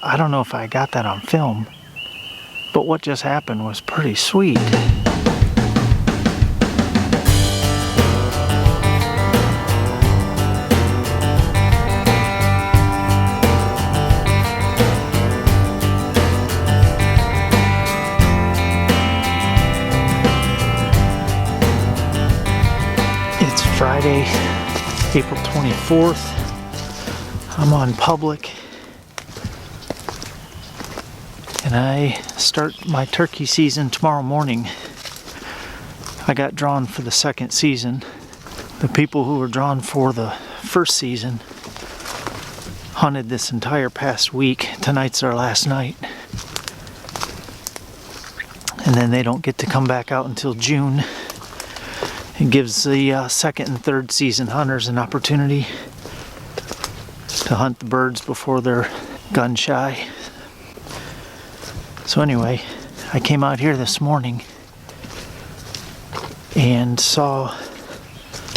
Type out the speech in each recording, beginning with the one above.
I don't know if I got that on film, but what just happened was pretty sweet. It's Friday, April 24th. I'm on public. And I start my turkey season tomorrow morning. I got drawn for the second season. The people who were drawn for the first season hunted this entire past week. Tonight's our last night. And then they don't get to come back out until June. It gives the second and third season hunters an opportunity to hunt the birds before they're gun shy. So anyway, I came out here this morning and saw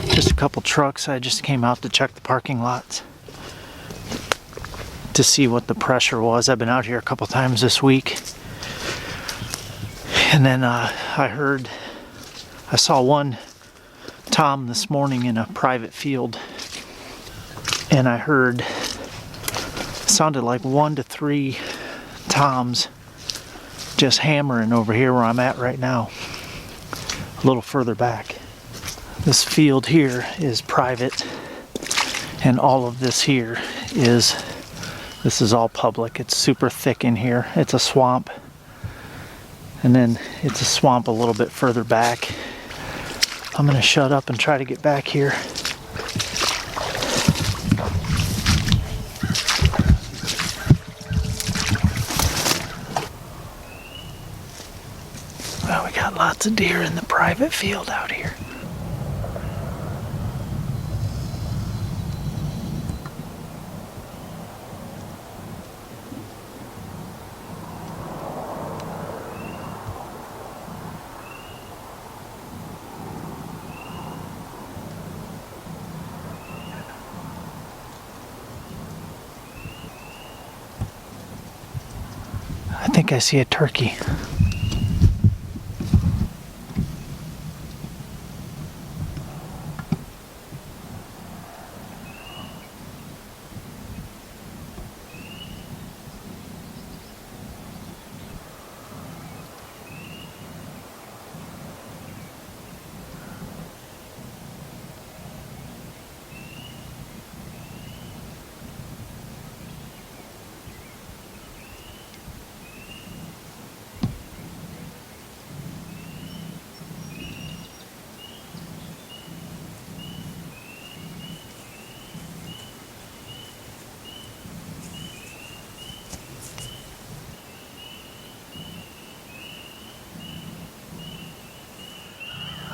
just a couple trucks. I just came out to check the parking lots to see what the pressure was. I've been out here a couple times this week. And then I saw one tom this morning in a private field. And I heard, it sounded like 1 to 3 toms just hammering over here where I'm at right now, a little further back. This field here is private, and all of this here is all public. It's super thick in here. It's a swamp, and then it's a swamp a little bit further back. I'm gonna shut up and try to get back here. Well, we got lots of deer in the private field out here. I think I see a turkey.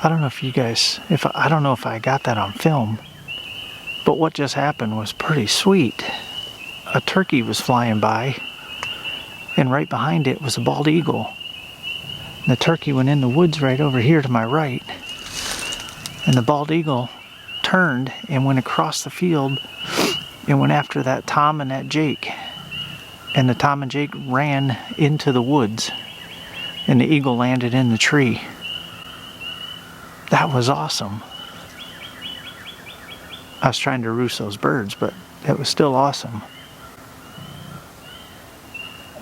I don't know if you guys, I don't know if I got that on film, but what just happened was pretty sweet. A turkey was flying by, and right behind it was a bald eagle. And the turkey went in the woods right over here to my right, and the bald eagle turned and went across the field and went after that tom and that jake. And the tom and jake ran into the woods, and the eagle landed in the tree. That was awesome. I was trying to roost those birds, but it was still awesome.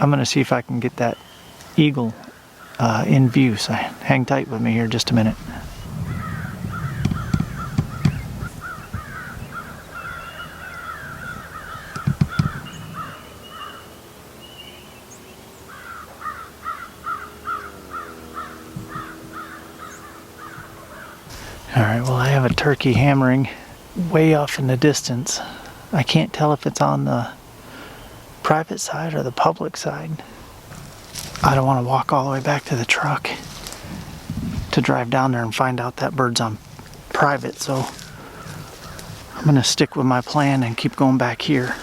I'm going to see if I can get that eagle in view, so hang tight with me here just a minute. Alright, well, I have a turkey hammering way off in the distance. I can't tell if it's on the private side or the public side. I don't want to walk all the way back to the truck to drive down there and find out that bird's on private, so I'm going to stick with my plan and keep going back here.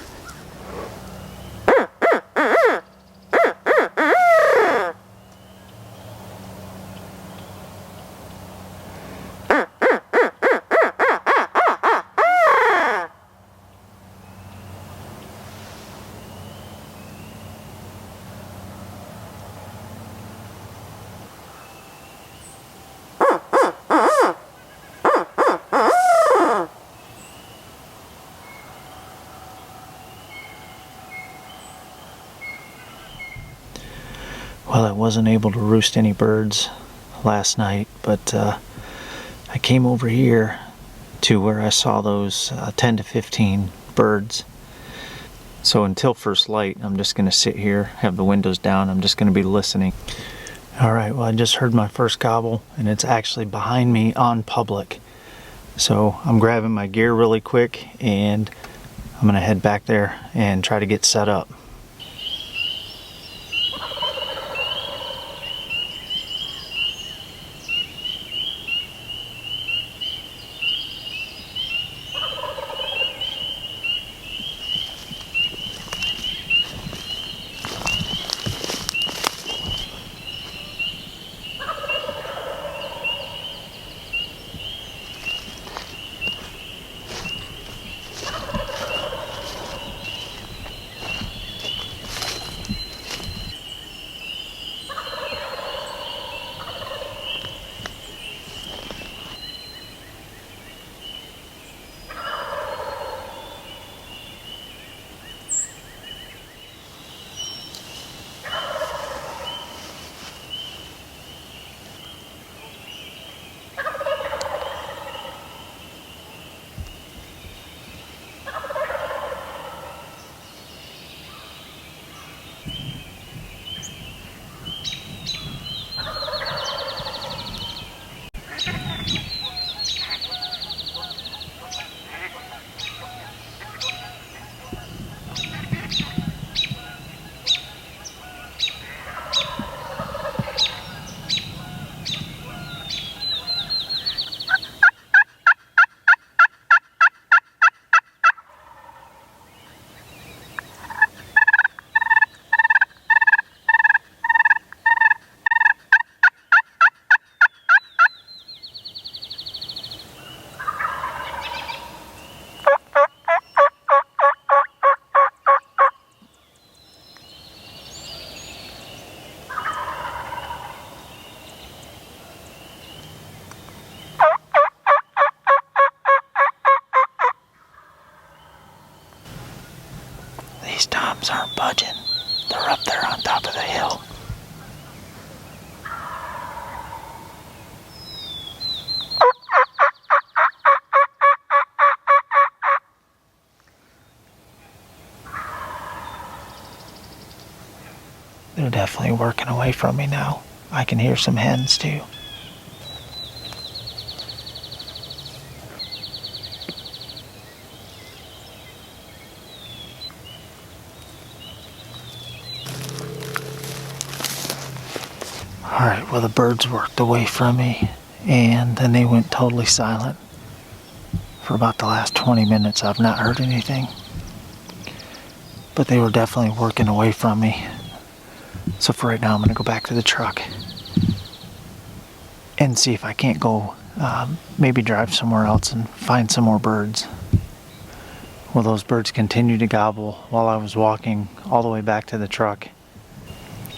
Well, I wasn't able to roost any birds last night, but I came over here to where I saw those 10 to 15 birds. So until first light, I'm just going to sit here, have the windows down. I'm just going to be listening. All right, well, I just heard my first gobble, and it's actually behind me on public. So I'm grabbing my gear really quick, and I'm going to head back there and try to get set up. These toms aren't budging. They're up there on top of the hill. They're definitely working away from me now. I can hear some hens too. Alright, well, the birds worked away from me, and then they went totally silent. For about the last 20 minutes, I've not heard anything. But they were definitely working away from me. So for right now, I'm going to go back to the truck and see if I can't go, maybe drive somewhere else and find some more birds. Well, those birds continued to gobble while I was walking all the way back to the truck.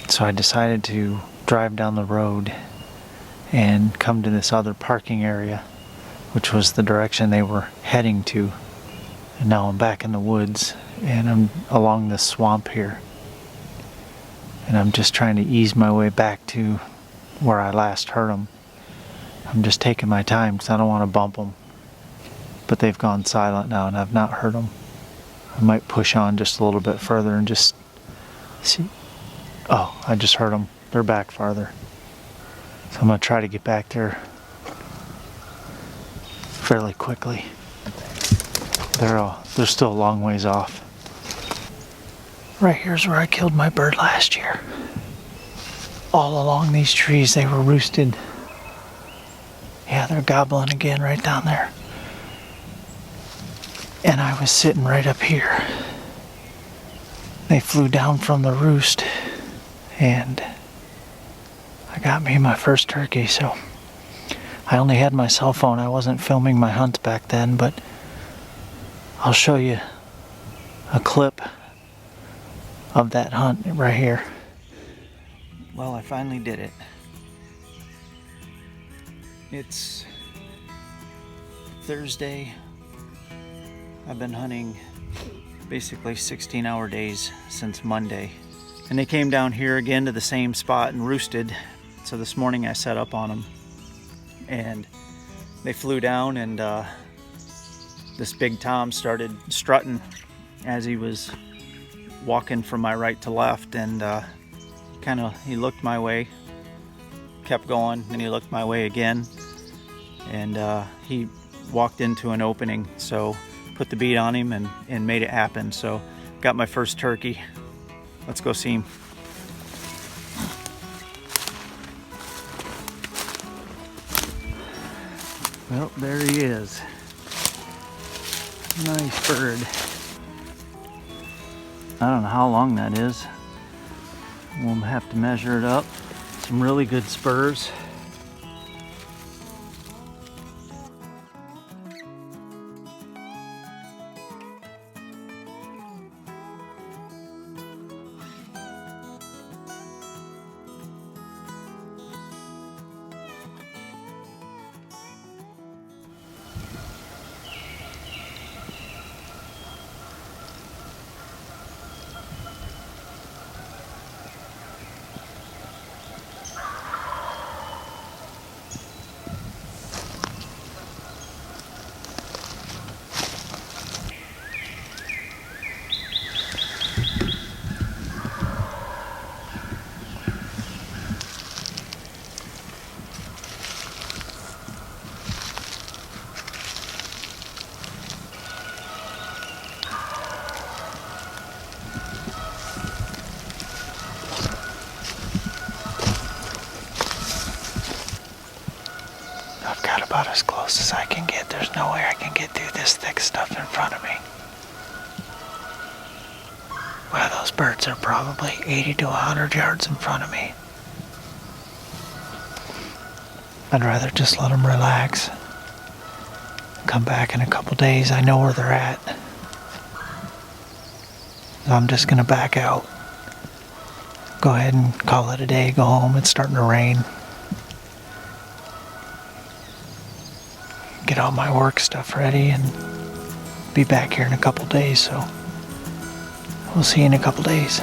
So I decided to drive down the road and come to this other parking area, which was the direction they were heading to. And now I'm back in the woods, and I'm along this swamp here. And I'm just trying to ease my way back to where I last heard them. I'm just taking my time because I don't want to bump them. But they've gone silent now, and I've not heard them. I might push on just a little bit further and just see. Oh, I just heard them. They're back farther. So I'm going to try to get back there fairly quickly. They're still a long ways off. Right here's where I killed my bird last year. All along these trees they were roosted. Yeah, they're gobbling again right down there. And I was sitting right up here. They flew down from the roost, and I got me my first turkey. So I only had my cell phone. I wasn't filming my hunt back then, but I'll show you a clip of that hunt right here. Well, I finally did it. It's Thursday. I've been hunting basically 16-hour days since Monday. And they came down here again to the same spot and roosted. So this morning I set up on them, and they flew down, and this big tom started strutting as he was walking from my right to left, and he looked my way, kept going, and he looked my way again, and he walked into an opening, so put the bead on him and made it happen. So got my first turkey. Let's go see him. Well, there he is. Nice bird. I don't know how long that is. We'll have to measure it up. Some really good spurs. I've got about as close as I can get. There's no way I can get through this thick stuff in front of me. Wow, those birds are probably 80 to 100 yards in front of me. I'd rather just let them relax. Come back in a couple days. I know where they're at. I'm just going to back out. Go ahead and call it a day. Go home. It's starting to rain. Get all my work stuff ready and be back here in a couple days. So we'll see you in a couple days.